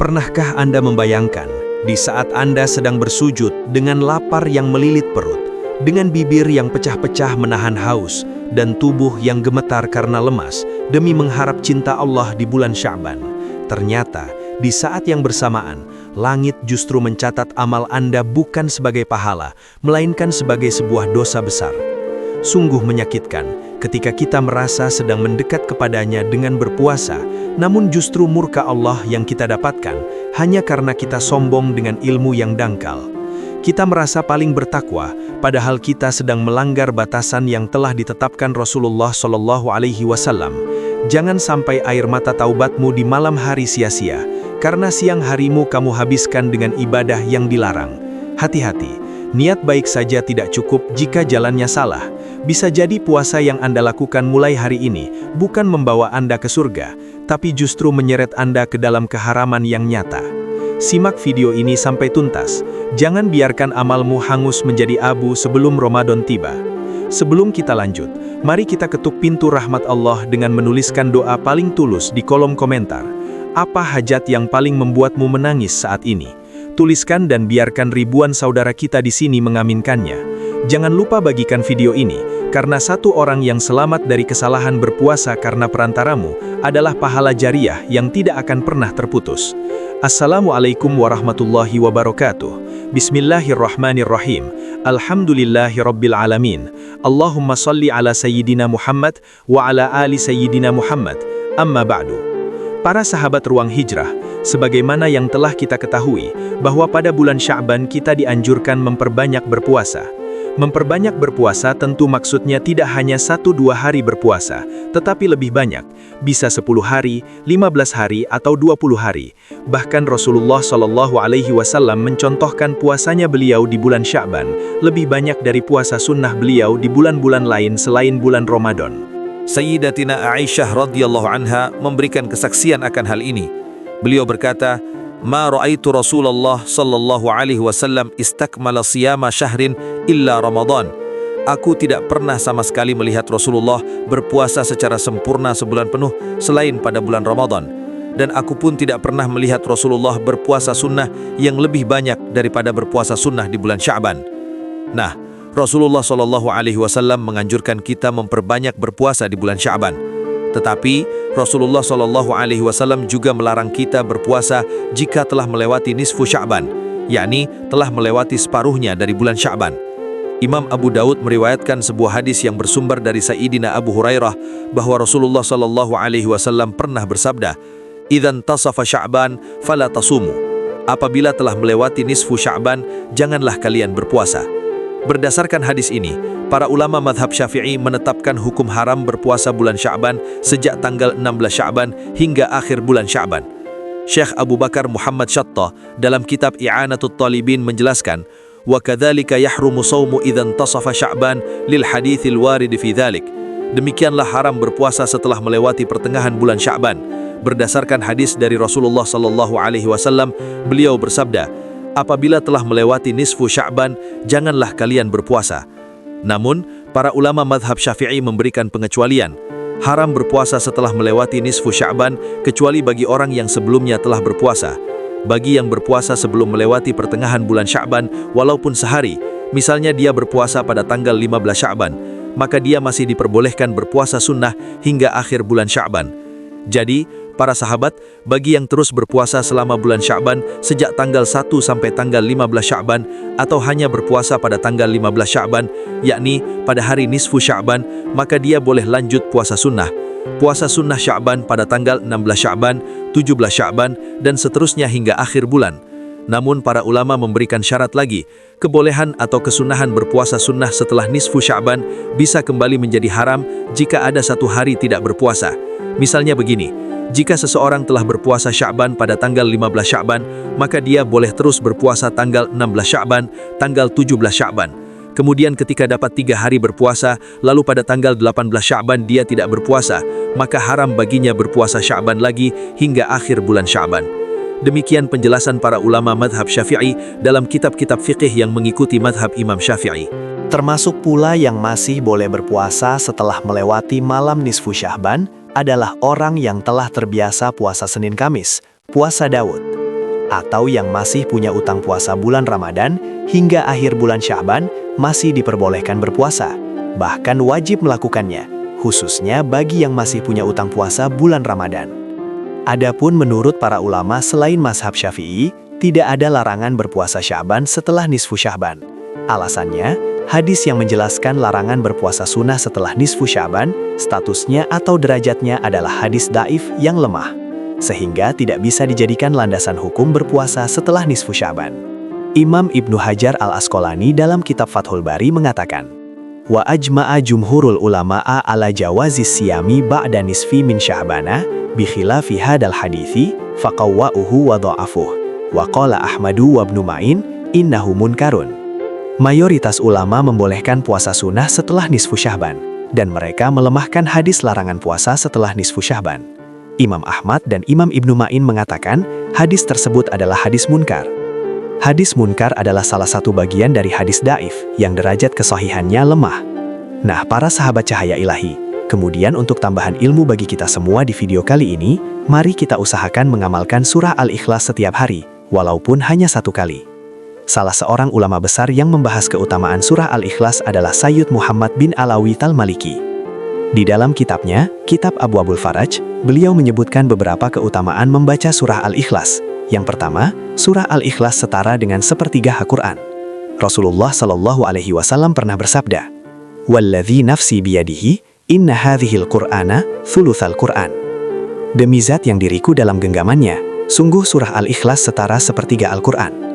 Pernahkah Anda membayangkan, di saat Anda sedang bersujud dengan lapar yang melilit perut, dengan bibir yang pecah-pecah menahan haus, dan tubuh yang gemetar karena lemas, demi mengharap cinta Allah di bulan Sya'ban? Ternyata, di saat yang bersamaan, langit justru mencatat amal Anda bukan sebagai pahala, melainkan sebagai sebuah dosa besar. Sungguh menyakitkan ketika kita merasa sedang mendekat kepadanya dengan berpuasa, namun justru murka Allah yang kita dapatkan hanya karena kita sombong dengan ilmu yang dangkal. Kita merasa paling bertakwa, padahal kita sedang melanggar batasan yang telah ditetapkan Rasulullah SAW. Jangan sampai air mata taubatmu di malam hari sia-sia, karena siang harimu kamu habiskan dengan ibadah yang dilarang. Hati-hati, niat baik saja tidak cukup jika jalannya salah. Bisa jadi puasa yang Anda lakukan mulai hari ini bukan membawa Anda ke surga, tapi justru menyeret Anda ke dalam keharaman yang nyata. Simak video ini sampai tuntas. Jangan biarkan amalmu hangus menjadi abu sebelum Ramadan tiba. Sebelum kita lanjut, mari kita ketuk pintu rahmat Allah dengan menuliskan doa paling tulus di kolom komentar. Apa hajat yang paling membuatmu menangis saat ini? Tuliskan dan biarkan ribuan saudara kita di sini mengaminkannya. Jangan lupa bagikan video ini, karena satu orang yang selamat dari kesalahan berpuasa karena perantaramu adalah pahala jariah yang tidak akan pernah terputus. Assalamualaikum warahmatullahi wabarakatuh. Bismillahirrahmanirrahim. Alhamdulillahirabbil alamin. Allahumma salli ala sayyidina Muhammad wa ala ali sayyidina Muhammad. Amma ba'du. Para sahabat Ruang Hijrah, sebagaimana yang telah kita ketahui, bahwa pada bulan Sya'ban kita dianjurkan memperbanyak berpuasa. Memperbanyak berpuasa tentu maksudnya tidak hanya 1-2 hari berpuasa, tetapi lebih banyak, bisa 10 hari, 15 hari, atau 20 hari. Bahkan Rasulullah SAW mencontohkan puasanya beliau di bulan Sya'ban, lebih banyak dari puasa sunnah beliau di bulan-bulan lain selain bulan Ramadan. Sayyidatina Aisyah radhiyallahu anha memberikan kesaksian akan hal ini. Beliau berkata, "Ma ra'aitu Rasulullah sallallahu alaihi wasallam istakmala siyama syahrin illa Ramadan." Aku tidak pernah sama sekali melihat Rasulullah berpuasa secara sempurna sebulan penuh selain pada bulan Ramadan. Dan aku pun tidak pernah melihat Rasulullah berpuasa sunnah yang lebih banyak daripada berpuasa sunnah di bulan Sya'ban. Nah, Rasulullah sallallahu alaihi wasallam menganjurkan kita memperbanyak berpuasa di bulan Sya'ban. Tetapi Rasulullah SAW juga melarang kita berpuasa jika telah melewati nisfu Sya'ban, yakni telah melewati separuhnya dari bulan Sya'ban. Imam Abu Daud meriwayatkan sebuah hadis yang bersumber dari Sayyidina Abu Hurairah bahwa Rasulullah SAW pernah bersabda, "Idzan tasafa Sya'ban fala tasumu." Apabila telah melewati nisfu Sya'ban, janganlah kalian berpuasa. Berdasarkan hadis ini, para ulama madhab Syafi'i menetapkan hukum haram berpuasa bulan Sya'ban sejak tanggal 16 Sya'ban hingga akhir bulan Sya'ban. Syekh Abu Bakar Muhammad Syattah dalam kitab I'anatul Talibin menjelaskan, "Wa kadzalika yahrumu shaumu idzan tasafa Sya'ban lil haditsil warid fi dzalik." Demikianlah haram berpuasa setelah melewati pertengahan bulan Sya'ban. Berdasarkan hadis dari Rasulullah SAW, beliau bersabda, "Apabila telah melewati nisfu Sya'ban, janganlah kalian berpuasa." Namun, para ulama madhab Syafi'i memberikan pengecualian. Haram berpuasa setelah melewati nisfu Sya'ban, kecuali bagi orang yang sebelumnya telah berpuasa. Bagi yang berpuasa sebelum melewati pertengahan bulan Sya'ban, walaupun sehari, misalnya dia berpuasa pada tanggal 15 Sya'ban, maka dia masih diperbolehkan berpuasa sunnah hingga akhir bulan Sya'ban. Jadi, para sahabat, bagi yang terus berpuasa selama bulan Sya'ban sejak tanggal 1 sampai tanggal 15 Sya'ban atau hanya berpuasa pada tanggal 15 Sya'ban, yakni pada hari nisfu Sya'ban, maka dia boleh lanjut puasa sunnah. Puasa sunnah Sya'ban pada tanggal 16 Sya'ban, 17 Sya'ban, dan seterusnya hingga akhir bulan. Namun para ulama memberikan syarat lagi, kebolehan atau kesunahan berpuasa sunnah setelah nisfu Sya'ban bisa kembali menjadi haram jika ada satu hari tidak berpuasa. Misalnya begini, jika seseorang telah berpuasa Sya'ban pada tanggal 15 Sya'ban, maka dia boleh terus berpuasa tanggal 16 Sya'ban, tanggal 17 Sya'ban. Kemudian ketika dapat 3 hari berpuasa, lalu pada tanggal 18 Sya'ban dia tidak berpuasa, maka haram baginya berpuasa Sya'ban lagi hingga akhir bulan Sya'ban. Demikian penjelasan para ulama madhab Syafi'i dalam kitab-kitab fiqih yang mengikuti madhab Imam Syafi'i. Termasuk pula yang masih boleh berpuasa setelah melewati malam nisfu Sya'ban adalah orang yang telah terbiasa puasa Senin Kamis, puasa Daud. atau yang masih punya utang puasa bulan Ramadan hingga akhir bulan Sya'ban masih diperbolehkan berpuasa, bahkan wajib melakukannya, khususnya bagi yang masih punya utang puasa bulan Ramadan. Adapun menurut para ulama selain mazhab Syafi'i, tidak ada larangan berpuasa Sya'ban setelah nisfu Sya'ban. Alasannya, hadis yang menjelaskan larangan berpuasa sunnah setelah nisfu Sya'ban, statusnya atau derajatnya adalah hadis dhaif yang lemah, sehingga tidak bisa dijadikan landasan hukum berpuasa setelah nisfu Sya'ban. Imam Ibnu Hajar al-Asqalani dalam kitab Fathul Bari mengatakan, wa ajma'a jumhurul ulama'a ala jawazis siyami ba'da nisfi min Sya'bana bi khilafi hadal hadithi faqawwa'uhu wa dha'afuh wa qala Ahmadu wa Ibnu Ma'in innahu munkarun. Mayoritas ulama membolehkan puasa sunnah setelah nisfu Sya'ban, dan mereka melemahkan hadis larangan puasa setelah nisfu Sya'ban. Imam Ahmad dan Imam Ibnu Ma'in mengatakan hadis tersebut adalah hadis munkar. Hadis munkar adalah salah satu bagian dari hadis dhaif yang derajat kesahihannya lemah. Nah, para sahabat cahaya ilahi, kemudian untuk tambahan ilmu bagi kita semua di video kali ini, mari kita usahakan mengamalkan surah Al-Ikhlas setiap hari, walaupun hanya 1 kali. Salah seorang ulama besar yang membahas keutamaan surah Al-Ikhlas adalah Sayyid Muhammad bin Alawi Al-Maliki. Di dalam kitabnya, Kitab Abwabul Faraj, beliau menyebutkan beberapa keutamaan membaca surah Al-Ikhlas. Yang pertama, surah Al-Ikhlas setara dengan sepertiga Al-Quran. Rasulullah SAW pernah bersabda, "Walladzi nafsi biyadihi, inna hadhil Qur'ana thulutsal Qur'an." Demi zat yang diriku dalam genggamannya, sungguh surah Al-Ikhlas setara sepertiga Al-Quran.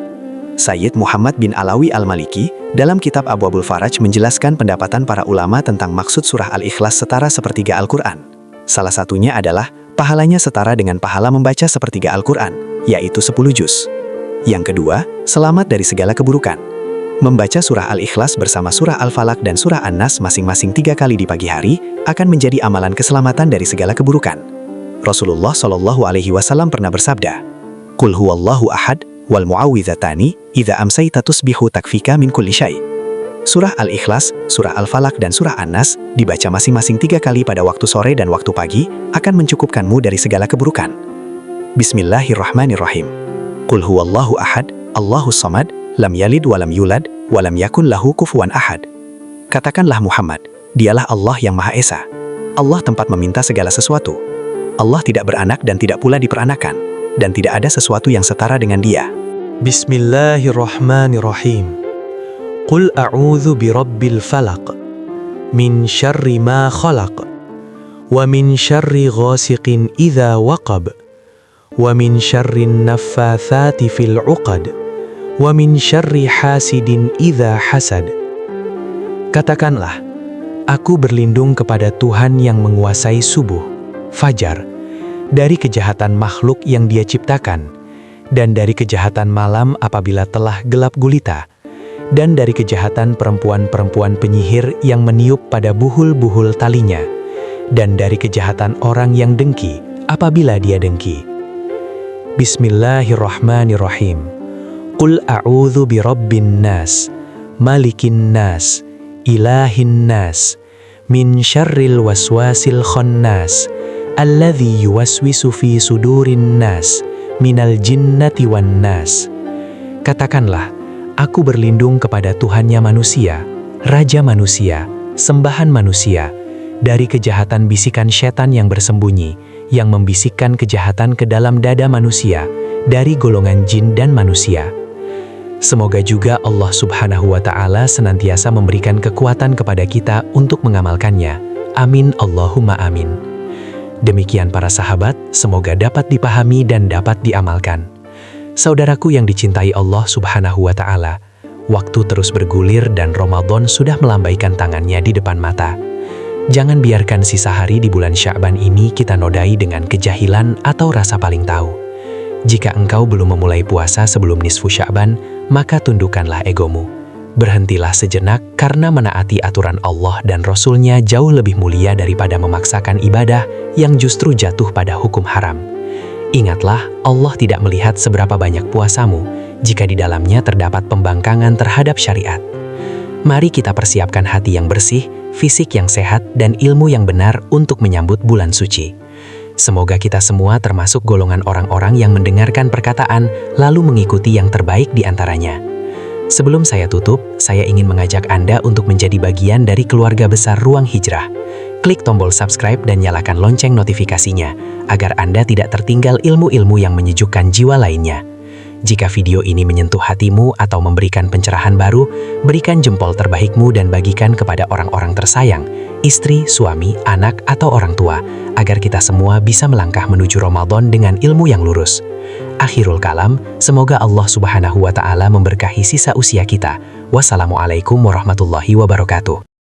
Sayyid Muhammad bin Alawi Al-Maliki dalam kitab Abwabul Faraj menjelaskan pendapatan para ulama tentang maksud surah Al-Ikhlas setara sepertiga Al-Quran. Salah satunya adalah pahalanya setara dengan pahala membaca sepertiga Al-Quran, yaitu 10 juz. Yang kedua, selamat dari segala keburukan. Membaca surah Al-Ikhlas bersama surah Al-Falaq dan surah An-Nas masing-masing 3 kali di pagi hari akan menjadi amalan keselamatan dari segala keburukan. Rasulullah SAW pernah bersabda, "Qul huwallahu ahad wal mu'awwidhatani idza amsayta tusbihu takfika min kulli syai'." Surah Al-Ikhlas, surah Al-Falaq dan surah An-Nas dibaca masing-masing 3 kali pada waktu sore dan waktu pagi akan mencukupkanmu dari segala keburukan. Bismillahirrahmanirrahim. Qul huwallahu ahad, Allahus samad, lam yalid walam yulad, walam yakun lahu kufuwan ahad. Katakanlah Muhammad, dialah Allah yang Maha Esa. Allah tempat meminta segala sesuatu. Allah tidak beranak dan tidak pula diperanakan, dan tidak ada sesuatu yang setara dengan Dia. Bismillahirrahmanirrahim. Qul a'udzu birabbil falaq min syarri ma khalaq wa min syarri ghasiqin idza waqab wa min syarrin naffatsati fil 'uqad wa min syarri hasidin idza hasad. Katakanlah, aku berlindung kepada Tuhan yang menguasai subuh, fajar, dari kejahatan makhluk yang Dia ciptakan, dan dari kejahatan malam apabila telah gelap gulita, dan dari kejahatan perempuan-perempuan penyihir yang meniup pada buhul-buhul talinya, dan dari kejahatan orang yang dengki apabila dia dengki. Bismillahirrahmanirrahim. Qul a'udzu birabbin nas, malikin nas, ilahin nas, min syarril waswasil khannas, alladzi yuwaswisu fi sudurin nas, minal jinnati wan nas. Katakanlah, aku berlindung kepada Tuhannya manusia, Raja manusia, sembahan manusia, dari kejahatan bisikan setan yang bersembunyi, yang membisikkan kejahatan ke dalam dada manusia, dari golongan jin dan manusia. Semoga juga Allah Subhanahu wa Ta'ala senantiasa memberikan kekuatan kepada kita untuk mengamalkannya. Amin Allahumma amin. Demikian para sahabat, semoga dapat dipahami dan dapat diamalkan. Saudaraku yang dicintai Allah Subhanahu wa Ta'ala, waktu terus bergulir dan Ramadan sudah melambaikan tangannya di depan mata. Jangan biarkan sisa hari di bulan Sya'ban ini kita nodai dengan kejahilan atau rasa paling tahu. Jika engkau belum memulai puasa sebelum nisfu Sya'ban, maka tundukkanlah egomu. Berhentilah sejenak karena menaati aturan Allah dan Rasul-Nya jauh lebih mulia daripada memaksakan ibadah yang justru jatuh pada hukum haram. Ingatlah, Allah tidak melihat seberapa banyak puasamu jika di dalamnya terdapat pembangkangan terhadap syariat. Mari kita persiapkan hati yang bersih, fisik yang sehat, dan ilmu yang benar untuk menyambut bulan suci. Semoga kita semua termasuk golongan orang-orang yang mendengarkan perkataan lalu mengikuti yang terbaik di antaranya. Sebelum saya tutup, saya ingin mengajak Anda untuk menjadi bagian dari keluarga besar Ruang Hijrah. Klik tombol subscribe dan nyalakan lonceng notifikasinya, agar Anda tidak tertinggal ilmu-ilmu yang menyejukkan jiwa lainnya. Jika video ini menyentuh hatimu atau memberikan pencerahan baru, berikan jempol terbaikmu dan bagikan kepada orang-orang tersayang, istri, suami, anak, atau orang tua, agar kita semua bisa melangkah menuju Ramadan dengan ilmu yang lurus. Akhirul kalam, semoga Allah Subhanahu wa Ta'ala memberkahi sisa usia kita. Wassalamualaikum warahmatullahi wabarakatuh.